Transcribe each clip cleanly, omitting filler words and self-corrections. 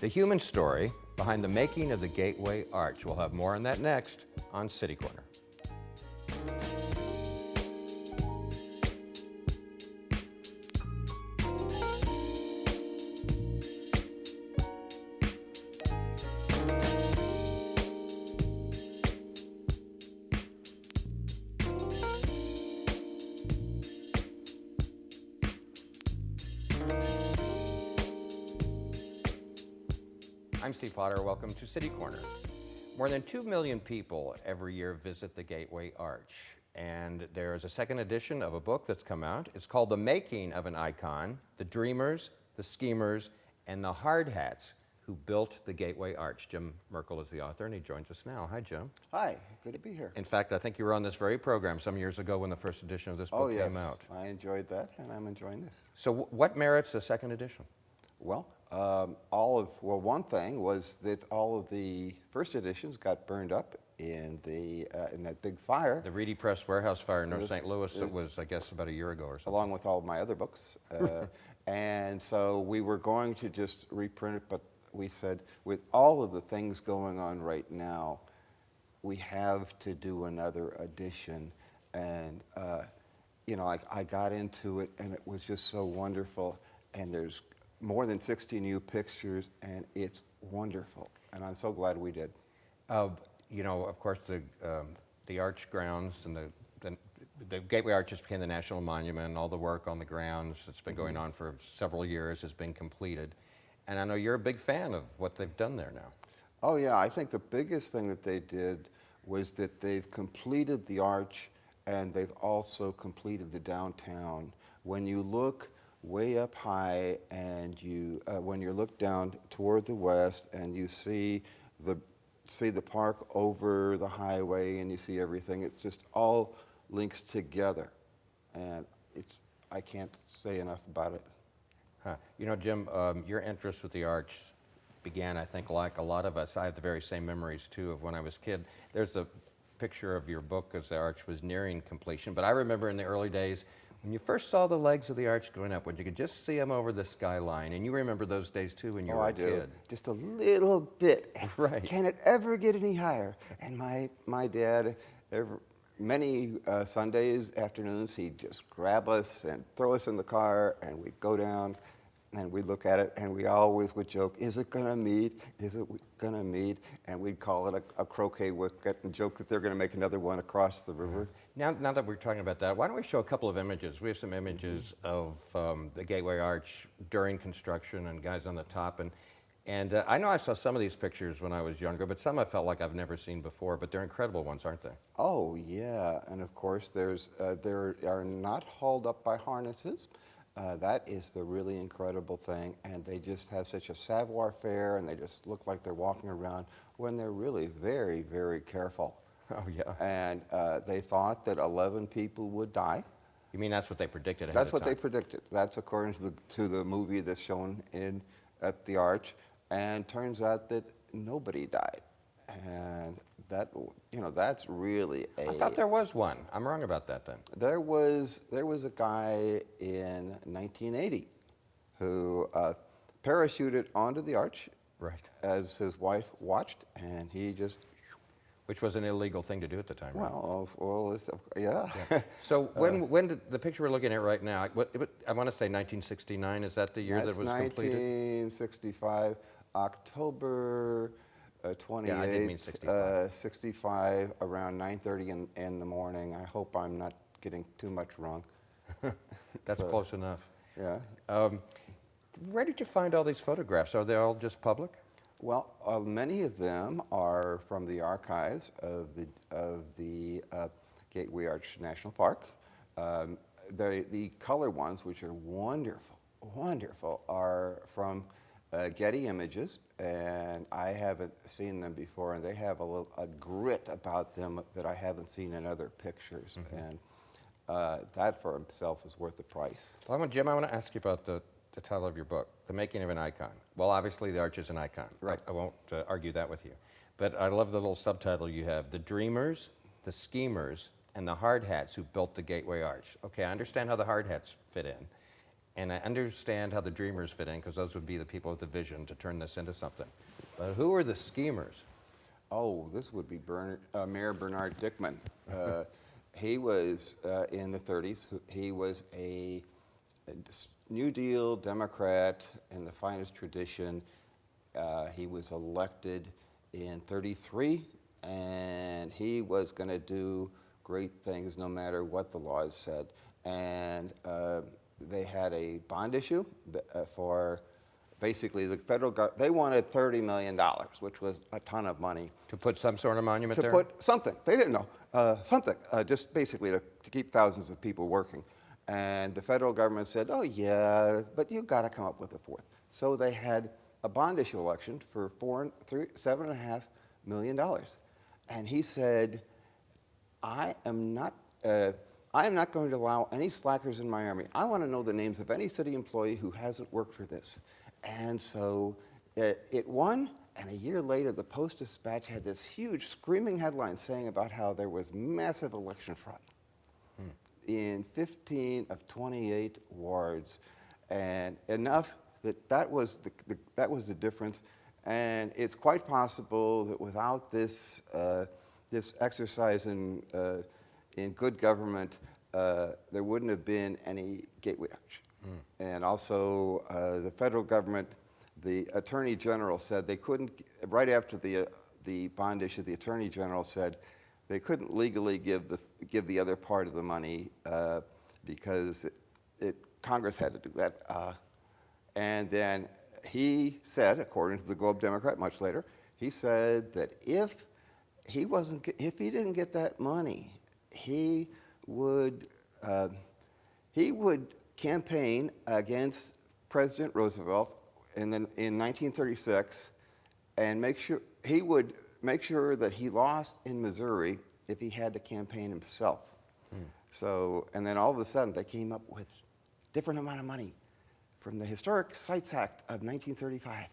The human story behind the making of the Gateway Arch. We'll have more on that next on City Corner. I'm Steve Potter. Welcome to City Corner. More than 2 million people every year visit the Gateway Arch, and there's a second edition of a book that's come out. It's called The Making of an Icon: The Dreamers, the Schemers, and the Hard Hats Who Built the Gateway Arch. Jim Merkel is the author, and he joins us now. Hi, Jim. Hi, good to be here. In fact, I think you were on this very program some years ago when the first edition of this book came out. I enjoyed that, and I'm enjoying this. So what merits a second edition? Well, one thing was that all of the first editions got burned up in that big fire. The Reedy Press warehouse fire in North St. Louis, it was, I guess, about a year ago or something. Along with all of my other books. And so we were going to just reprint it, but we said, with all of the things going on right now, we have to do another edition. And, I got into it, and it was just so wonderful. And there's more than 60 new pictures, and it's wonderful. And I'm so glad we did. Of course, the arch grounds and the Gateway Arch just became the national monument, and all the work on the grounds that's been going on for several years has been completed. And I know you're a big fan of what they've done there now. Oh yeah, I think the biggest thing that they did was that they've completed the arch, and they've also completed the downtown. When you look way up high, and when you look down toward the west, and you see the park over the highway, and you see everything, it just all links together, and I can't say enough about it. Huh. Jim, your interest with the arch began, I think, like a lot of us. I have the very same memories too of when I was a kid. There's a picture of your book as the arch was nearing completion, but I remember in the early days when you first saw the legs of the arch going up, when you could just see them over the skyline, and you remember those days too when you were a kid. Oh, I do. Just a little bit. Right. Can it ever get any higher? And my dad, many Sundays afternoons, he'd just grab us and throw us in the car, and we'd go down, and we'd look at it, and we always would joke, is it going to meet? Is it going to meet? And we'd call it a croquet wicket and joke that they're going to make another one across the river. Now that we're talking about that, why don't we show a couple of images? We have some images of the Gateway Arch during construction and guys on the top. And I know I saw some of these pictures when I was younger, but some I felt like I've never seen before, but they're incredible ones, aren't they? Oh, yeah. And of course, they are not hauled up by harnesses. That is the really incredible thing, and they just have such a savoir-faire, and they just look like they're walking around when they're really very, very careful. Oh, yeah. And they thought that 11 people would die. You mean that's what they predicted ahead That's of what time? they predicted. That's according to the movie that's shown at the Arch, and turns out that nobody died. And that's really I thought there was one. I'm wrong about that then. There was a guy in 1980 who parachuted onto the arch, right, as his wife watched, and he just... Which was an illegal thing to do at the time, right? Yeah. So when did the picture we're looking at right now, I want to say 1969, is that the year that it was completed? 1965, October 28th, yeah, I didn't mean 65. 65, around 9:30 in the morning. I hope I'm not getting too much wrong. That's close enough. Yeah. Where did you find all these photographs? Are they all just public? Well, many of them are from the archives of the Gateway Arch National Park. The color ones, which are wonderful, are from Getty Images, and I haven't seen them before, and they have a grit about them that I haven't seen in other pictures, and that for himself is worth the price. Well, Jim, I want to ask you about the title of your book, The Making of an Icon. Well, obviously the arch is an icon. Right. I won't argue that with you. But I love the little subtitle you have, The Dreamers, the Schemers, and the Hard Hats Who Built the Gateway Arch. Okay, I understand how the hard hats fit in. And I understand how the dreamers fit in, because those would be the people with the vision to turn this into something. But who are the schemers? Oh, this would be Mayor Bernard Dickman. He was in the 30s. He was a New Deal Democrat in the finest tradition. He was elected in 33, and he was going to do great things no matter what the laws said. And they had a bond issue for basically the federal government. They wanted $30 million, which was a ton of money. To put some sort of monument there? To put something. They didn't know. Something. Just basically to keep thousands of people working. And the federal government said, oh, yeah, but you've got to come up with a fourth. So they had a bond issue election for $7.5 million. And he said, I am not going to allow any slackers in my army. I want to know the names of any city employee who hasn't worked for this. And so it won, and a year later, the Post-Dispatch had this huge screaming headline saying about how there was massive election fraud in 15 of 28 wards, and enough that was the difference. And it's quite possible that without this this exercise in good government, there wouldn't have been any Gateway Arch. And also, the federal government, the Attorney General said they couldn't, right after the bond issue, the Attorney General said they couldn't legally give the other part of the money because Congress had to do that. And then he said, according to the Globe Democrat much later, he said that if he didn't get that money, he would campaign against President Roosevelt in 1936, and he would make sure that he lost in Missouri if he had to campaign himself. So, and then all of a sudden they came up with a different amount of money from the Historic Sites Act of 1935,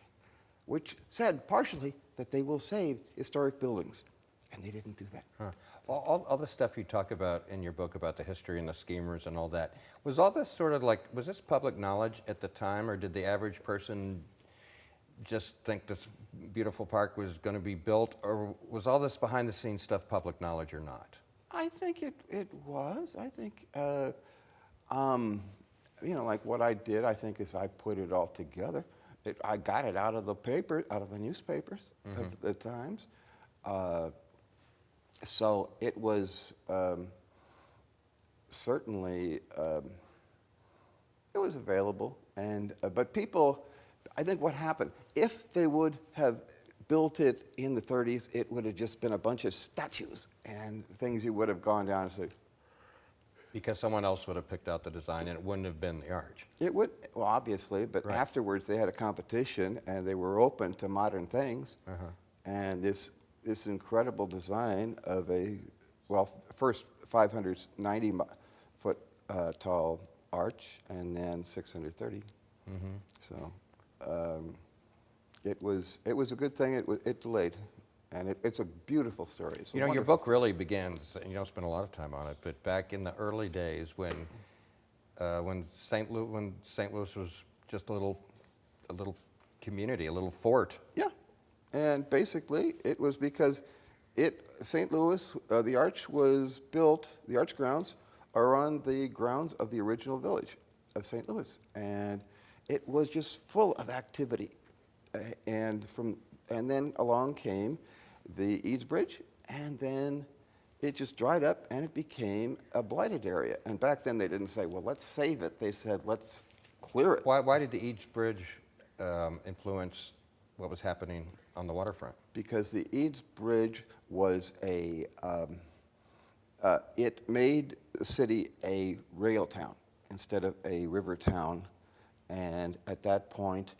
which said partially that they will save historic buildings, and they didn't do that. Huh. Well, all the stuff you talk about in your book about the history and the schemers and all that, was all this sort of like, was this public knowledge at the time, or did the average person just think this beautiful park was going to be built, or was all this behind the scenes stuff public knowledge or not? I think it was. I think, like what I did, I think, is I put it all together. I got it out of the paper, out of the newspapers of the times. So it was certainly, it was available. And but people, I think what happened, if they would have built it in the 30s, it would have just been a bunch of statues and things you would have gone down to. Because someone else would have picked out the design and it wouldn't have been the arch. It would, well, obviously, but Right. afterwards they had a competition and they were open to modern things. And this incredible design of first 590-foot tall arch and then 630. So it was a good thing. It delayed, and it's a beautiful story. It's a You know, your wonderful book really begins, and you don't spend a lot of time on it, but back in the early days when St. Louis was just a little community, a little fort. Yeah, and basically it was because St. Louis, the arch was built, the arch grounds are on the grounds of the original village of St. Louis, and it was just full of activity. And then along came the Eads Bridge, and then it just dried up and it became a blighted area. And back then they didn't say, well, let's save it. They said, let's clear it. Why did the Eads Bridge influence what was happening on the waterfront? Because the Eads Bridge was it made the city a rail town instead of a river town. And at that point,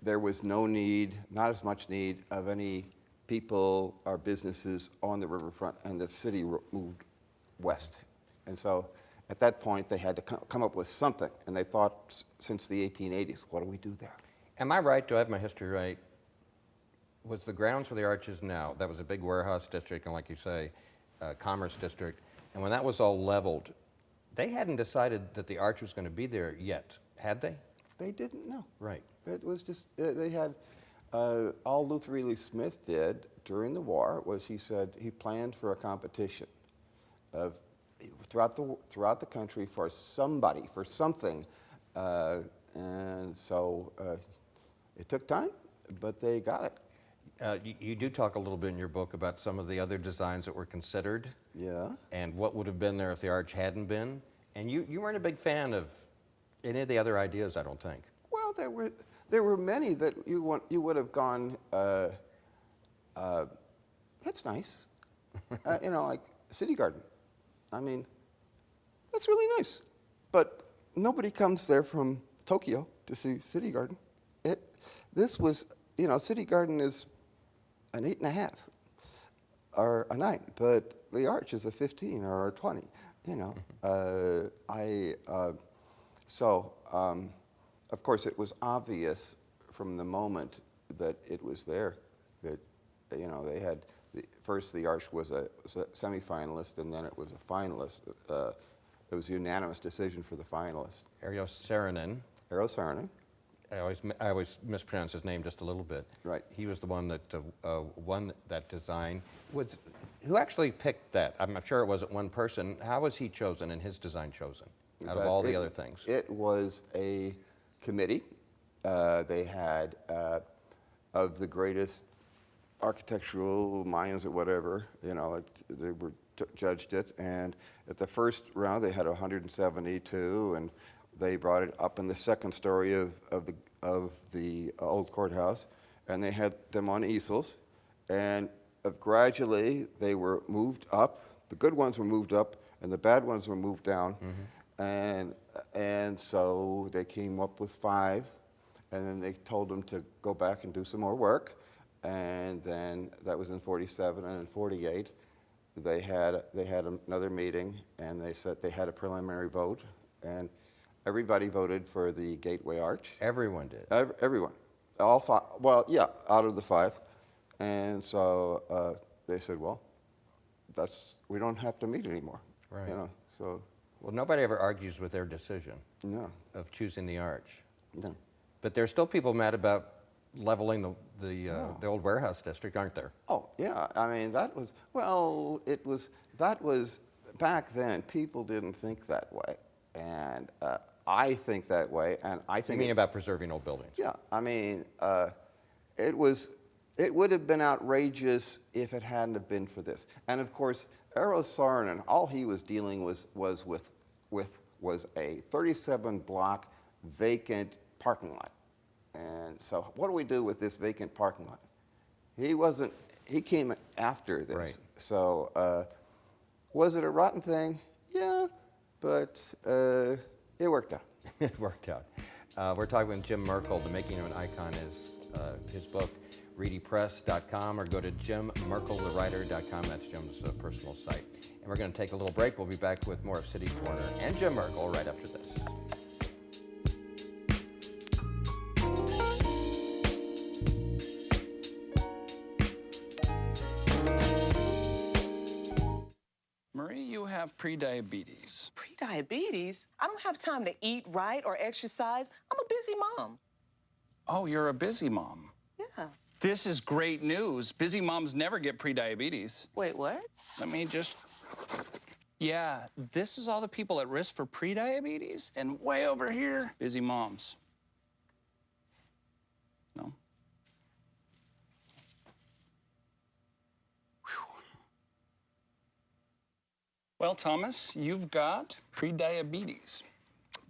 there was not as much need of any people or businesses on the riverfront, and the city moved west. And so at that point, they had to come up with something, and they thought since the 1880s, what do we do there? Am I right? Do I have my history right? Was the grounds where the arch is now, that was a big warehouse district, and like you say, commerce district. And when that was all leveled, they hadn't decided that the arch was going to be there yet, had they? They didn't know. Right. It was just, they had, all Luther Ely Smith did during the war was he said he planned for a competition of throughout the country for somebody, for something. And so it took time, but they got it. You do talk a little bit in your book about some of the other designs that were considered. Yeah. And what would have been there if the arch hadn't been. And you weren't a big fan of any of the other ideas, I don't think. Well, there were many that you would have gone, that's nice. You know, like City Garden. I mean, that's really nice. But nobody comes there from Tokyo to see City Garden. This was, you know, City Garden is an 8.5 or a 9, but the arch is a 15 or a 20, you know. Of course, it was obvious from the moment that it was there that, you know, they had, first the arch was a semifinalist, and then it was a finalist. It was a unanimous decision for the finalist. Eero Saarinen. Eero Saarinen. I always mispronounce his name just a little bit. Right. He was the one that won that design. Who actually picked that? I'm sure it wasn't one person. How was he chosen and his design chosen out of all the other things? It was a committee. They had of the greatest architectural minds or whatever, you know, they were judged it. And at the first round, they had 172, and they brought it up in the second story of the old courthouse, and they had them on easels, and gradually they were moved up. The good ones were moved up, and the bad ones were moved down, and so they came up with 5, and then they told them to go back and do some more work, and then that was in 47, and in 48 they had another meeting, and they said they had a preliminary vote, and everybody voted for the Gateway Arch. Everyone did. Everyone. All 5. Well, yeah, out of the 5. And so they said, well, we don't have to meet anymore. Right. You know, so. Well, nobody ever argues with their decision of choosing the arch. No. But there's still people mad about leveling the old warehouse district, aren't there? Oh, yeah. I mean, that was back then, people didn't think that way. And I think that way, and I think... You mean about preserving old buildings? Yeah, I mean, it would have been outrageous if it hadn't have been for this. And of course, Eero Saarinen, all he was dealing was a 37-block vacant parking lot. And so what do we do with this vacant parking lot? He came after this. Right. So was it a rotten thing? Yeah. But it worked out. It worked out. We're talking with Jim Merkel. The Making of an Icon is his book, readypress.com, or go to jimmerkelthewriter.com. That's Jim's personal site. And we're going to take a little break. We'll be back with more of City Corner and Jim Merkel right after this. You have pre-diabetes. Pre-diabetes? I don't have time to eat right or exercise. I'm a busy mom. Oh, you're a busy mom. Yeah. This is great news. Busy moms never get pre-diabetes. Wait, what? Let me just... Yeah, this is all the people at risk for pre-diabetes, and way over here, busy moms. No? Well, Thomas, you've got pre-diabetes.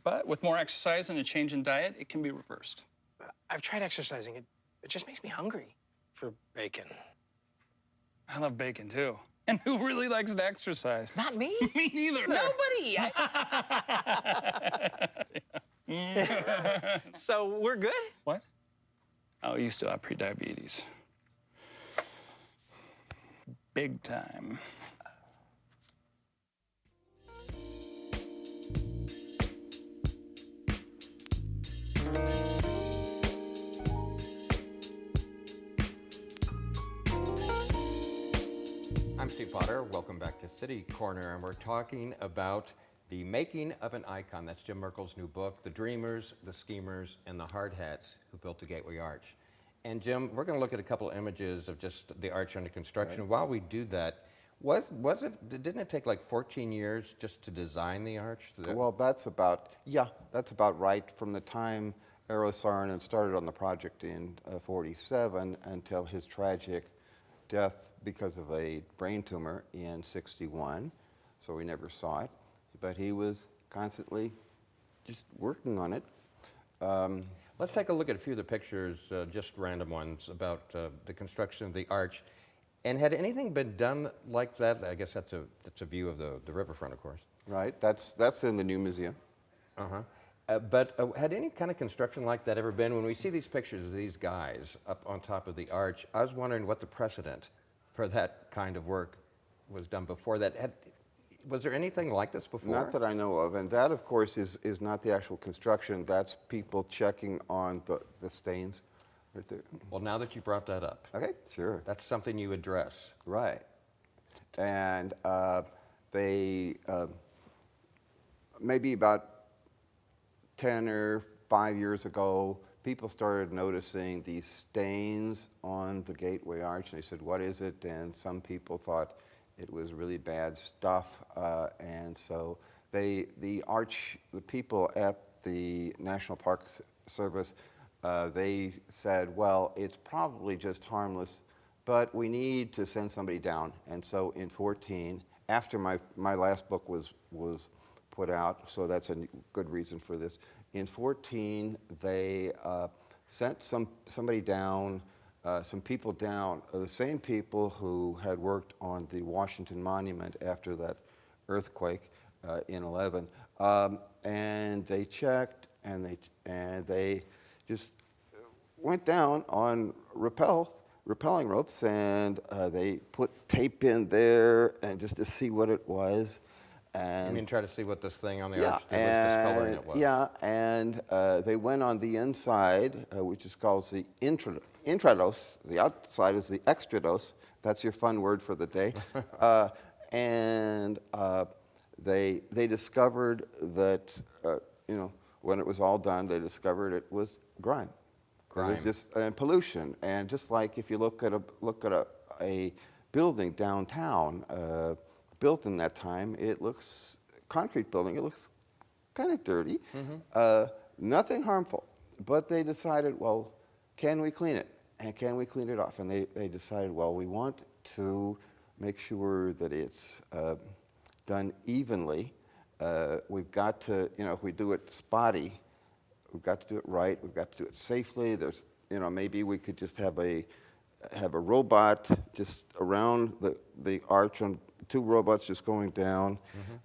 But with more exercise and a change in diet, it can be reversed. I've tried exercising. It just makes me hungry for bacon. I love bacon, too. And who really likes to exercise? Not me. Me neither. Nobody. So we're good? What? Oh, you still have pre-diabetes. Big time. I'm Steve Steve Potter. Welcome back to City Corner, and we're talking about the making of an icon. That's Jim Merkel's new book, The Dreamers, the Schemers, and the Hard Hats Who Built the Gateway Arch. And Jim, we're going to look at a couple images of just the arch under construction. Right. While we do that, didn't it take like 14 years just to design the arch? Well, that's about right. From the time Eero Saarinen started on the project in 47 until his tragic death because of a brain tumor in 61, so we never saw it. But he was constantly just working on it. Let's take a look at a few of the pictures, just random ones, about the construction of the arch. And had anything been done like that? I guess that's a view of the riverfront, of course. Right, that's in the new museum. But had any kind of construction like that ever been? When we see these pictures of these guys up on top of the arch, I was wondering what the precedent for that kind of work was done before that. Was there anything like this before? Not that I know of, and that, of course, is not the actual construction. That's people checking on the stains right there. Well, now that you brought that up. Okay, sure. That's something you address. Right. And they, maybe about 10 or 5 years ago, people started noticing these stains on the gateway arch, and they said, what is it? And some people thought it was really bad stuff, and so the people at the National Park Service, they said, well, it's probably just harmless, but we need to send somebody down. And so in 14, after my last book was put out, so that's a good reason for this. In 14, they sent somebody down, some people down, the same people who had worked on the Washington Monument after that earthquake in 11, and they checked, and they just went down on rappelling ropes, and they put tape in there, and just to see what it was. And you mean try to see what this thing on the arch was discoloring it was? Yeah, and they went on the inside, which is called the intrados. The outside is the extrados. That's your fun word for the day. And they discovered that, when it was all done, they discovered it was grime. It was just pollution. And just like if you look at a building downtown, built in that time, it looks, concrete building, it looks kind of dirty. Nothing harmful, but they decided, well, can we clean it? And can we clean it off? And they decided, well, we want to make sure that it's done evenly. We've got to, if we do it spotty, we've got to do it right, we've got to do it safely. There's, maybe we could just have a robot just around the arch, on 2 robots just going down.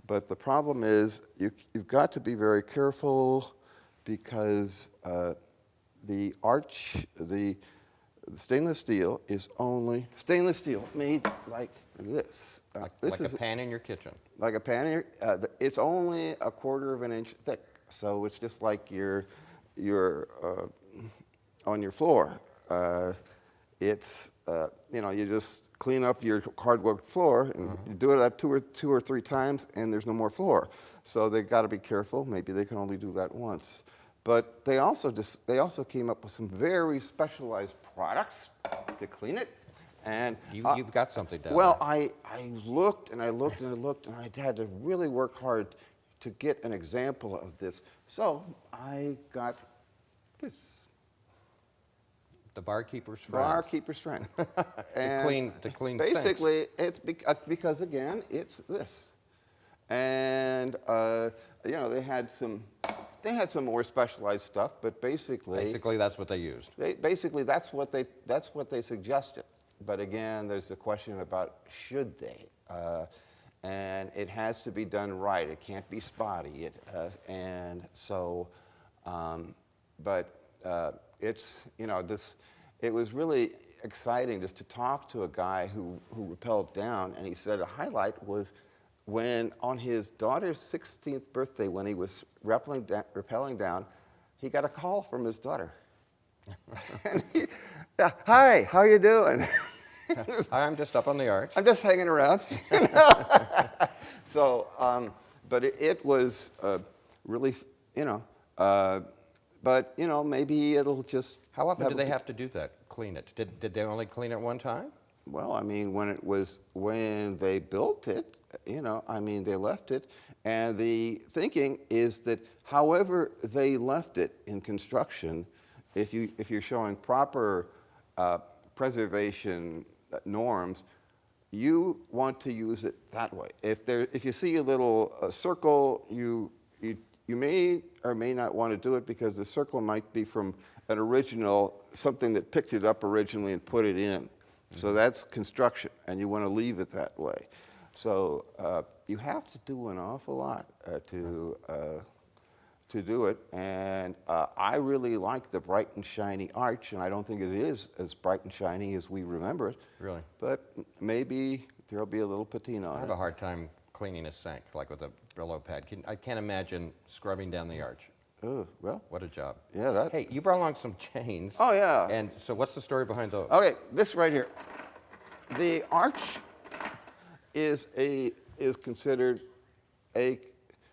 But the problem is you've got to be very careful, because the arch, the stainless steel is only stainless steel made like this. Like a pan in your kitchen. Like a pan in your, it's only 1/4 of an inch thick. So it's just like your on your floor. It's you just clean up your hardwood floor, and you do it two or three times, and there's no more floor. So they've got to be careful. Maybe they can only do that once. But they also came up with some very specialized products to clean it. And you've got something down well, there. I looked and I looked and I looked, and I had to really work hard to get an example of this. So I got this. The barkeeper's friend. Barkeeper's friend. to clean basically, it's because again, it's this. And they had some more specialized stuff, but basically that's what they used. That's what they suggested. But again, there's the question about should they, and it has to be done right. It can't be spotty. It was really exciting just to talk to a guy who rappelled down, and he said a highlight was when on his daughter's 16th birthday, when he was rappelling down, he got a call from his daughter. And hi, how you doing? I'm just up on the arch. I'm just hanging around. So, but it was really, but maybe it'll just. How often do they have to do that? Clean it? Did they only clean it one time? Well, I mean, when they built it, they left it, and the thinking is that however they left it in construction, if you're showing proper preservation norms, you want to use it that way. If you see a little circle, you may or may not want to do it because the circle might be from an original, something that picked it up originally and put it in. So that's construction, and you want to leave it that way. So you have to do an awful lot to do it, and I really like the bright and shiny arch, and I don't think it is as bright and shiny as we remember it. Really? But maybe there'll be a little patina on I it. have a hard time cleaning a sink, like with a Brillo pad. I can't imagine scrubbing down the arch. Oh, well. What a job. Yeah, that. Hey, you brought along some chains. Oh, yeah. And so what's the story behind those? Okay, this right here. The arch is considered a.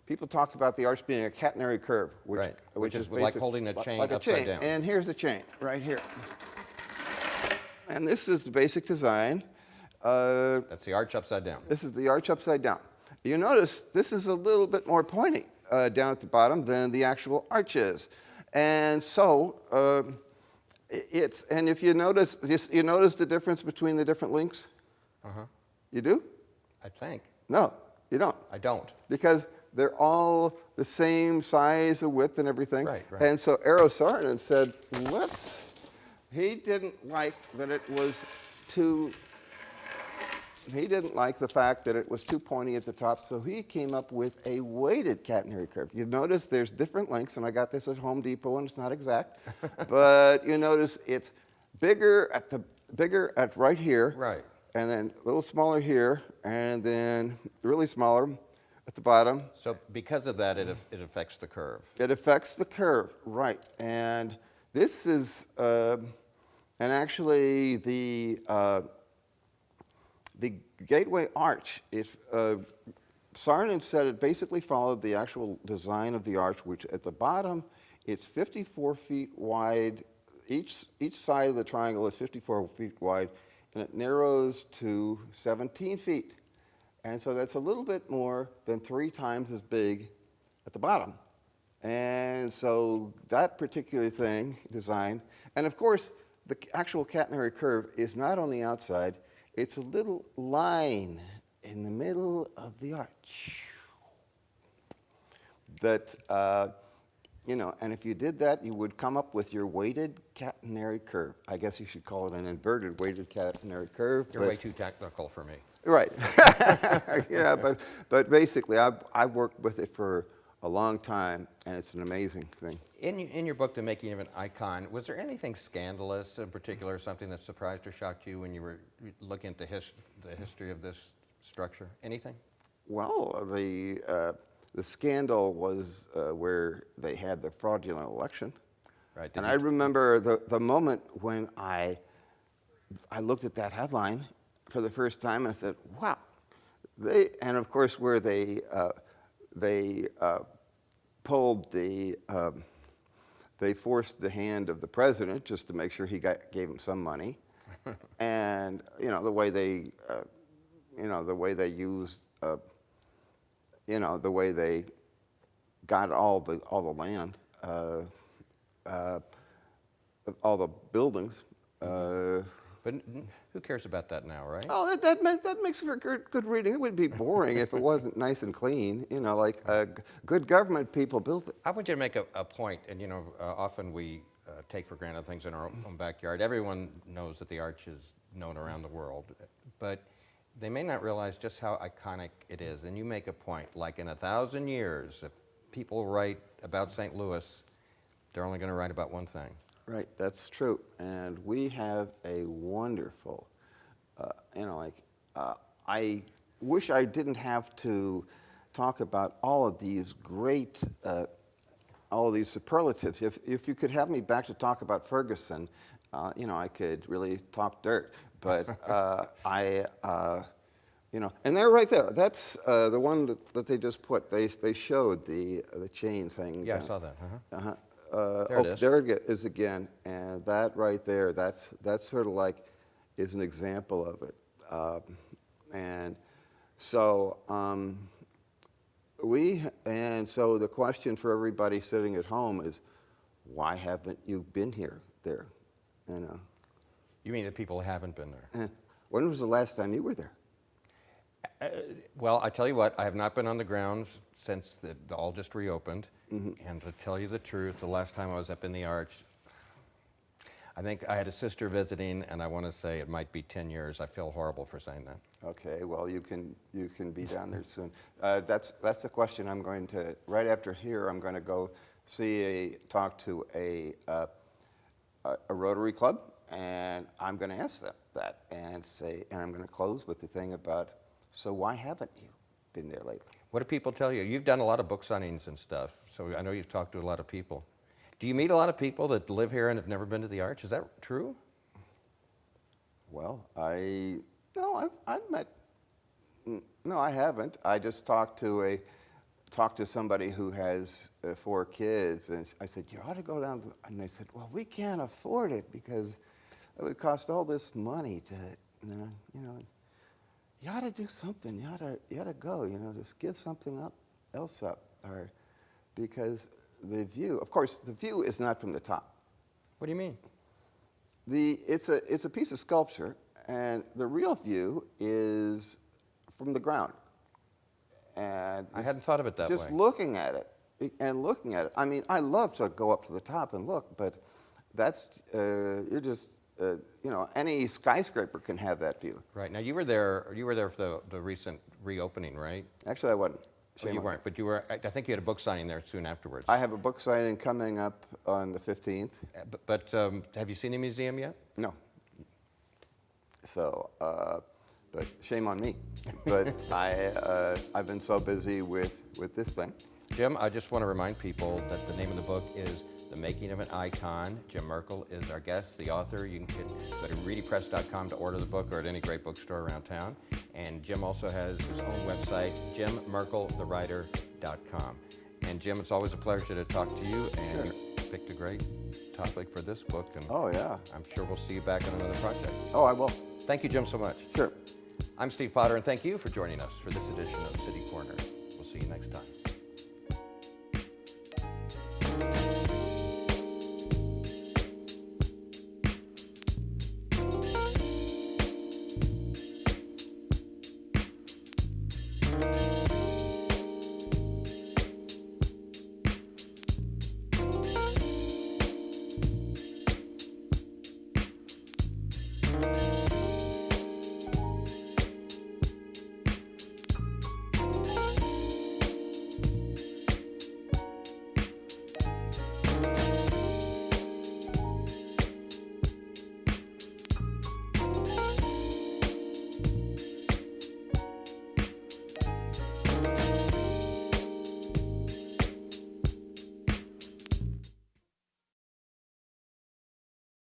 People talk about the arch being a catenary curve, which is like holding a chain upside down. And here's the chain right here. And this is the basic design. That's the arch upside down. This is the arch upside down. You notice this is a little bit more pointy down at the bottom than the actual arch is. And so and if you notice the difference between the different links? Uh-huh. You do? I think. No, you don't. I don't. Because they're all the same size and width and everything. Right. And so Eero Saarinen said, he didn't like that it was too. He didn't like the fact that it was too pointy at the top, so he came up with a weighted catenary curve. You notice there's different lengths, and I got this at Home Depot, and it's not exact, but you notice it's bigger at right here, Right. and then a little smaller here, and then really smaller at the bottom. So because of that, it affects the curve. It affects the curve, right? And this is, and actually the gateway arch, Saarinen said it basically followed the actual design of the arch, which at the bottom, it's 54 feet wide. Each side of the triangle is 54 feet wide, and it narrows to 17 feet. And so that's a little bit more than 3 times as big at the bottom. And so that particular design, and of course, the actual catenary curve is not on the outside, it's a little line in the middle of the arch. That, and if you did that, you would come up with your weighted catenary curve. I guess you should call it an inverted weighted catenary curve. You're way too technical for me. Right. Yeah, but basically, I've worked with it for a long time, and it's an amazing thing. In your book, The Making of an Icon, was there anything scandalous in particular, something that surprised or shocked you when you were looking at the history of this structure? Anything? Well, the scandal was where they had the fraudulent election. Right. And I remember the moment when I looked at that headline for the first time and I thought, wow. And of course, where they pulled they forced the hand of the president just to make sure he gave him some money, and the way they used, the way they got all the land, all the buildings. But who cares about that now, right? Oh, that makes for good reading. It would be boring if it wasn't nice and clean. Like good government people built it. I want you to make a point, and often we take for granted things in our own backyard. Everyone knows that the arch is known around the world, but they may not realize just how iconic it is. And you make a point, like in 1,000 years, if people write about St. Louis, they're only going to write about one thing. Right, that's true. And we have a wonderful, I wish I didn't have to talk about all of these great, all of these superlatives. If you could have me back to talk about Ferguson, you know, I could really talk dirt, but you know, and they're right there. That's the one that they just put. They showed the chains hanging Yeah, down. I saw that. Uh-huh. There it is. There it is again, and that right there, that's sort of like is an example of it. And so so the question for everybody sitting at home is, why haven't you been there? You know. You mean that people haven't been there? When was the last time you were there? Well, I tell you what, I have not been on the grounds since it all just reopened. And to tell you the truth, the last time I was up in the arch, I think I had a sister visiting, and I want to say it might be 10 years. I feel horrible for saying that. Okay, well, you can be down there soon. That's the question I'm going to, right after here, I'm going to go talk to a Rotary Club, and I'm going to ask them that and I'm going to close with the thing about, so why haven't you been there lately? What do people tell you? You've done a lot of book signings and stuff, so I know you've talked to a lot of people. Do you meet a lot of people that live here and have never been to the Arch? Is that true? Well, I've met, no, I haven't. I just talked to somebody who has 4 kids, and I said, you ought to go down, and they said, well, we can't afford it because it would cost all this money to, you know, you ought to do something. You ought to go. You know, just give something else up, or because the view. Of course, the view is not from the top. What do you mean? It's a piece of sculpture, and the real view is from the ground. And I hadn't thought of it that just way. looking at it. I mean, I love to go up to the top and look, but that's you're just. You know, any skyscraper can have that view. Right. Now, you were there for the recent reopening, right? Actually, I wasn't. Oh, you weren't, but you were. I think you had a book signing there soon afterwards. I have a book signing coming up on the 15th. But have you seen the museum yet? No. So, but shame on me. But I've been so busy with this thing. Jim, I just want to remind people that the name of the book is The Making of an Icon. Jim Merkel is our guest, the author. You can go to readypress.com to order the book, or at any great bookstore around town. And Jim also has his own website, jimmerkelthewriter.com. And Jim, it's always a pleasure to talk to you, and you picked a great topic for this book. And oh, yeah. I'm sure we'll see you back on another project. Oh, I will. Thank you, Jim, so much. Sure. I'm Steve Potter, and thank you for joining us for this edition of City Corner. We'll see you next time.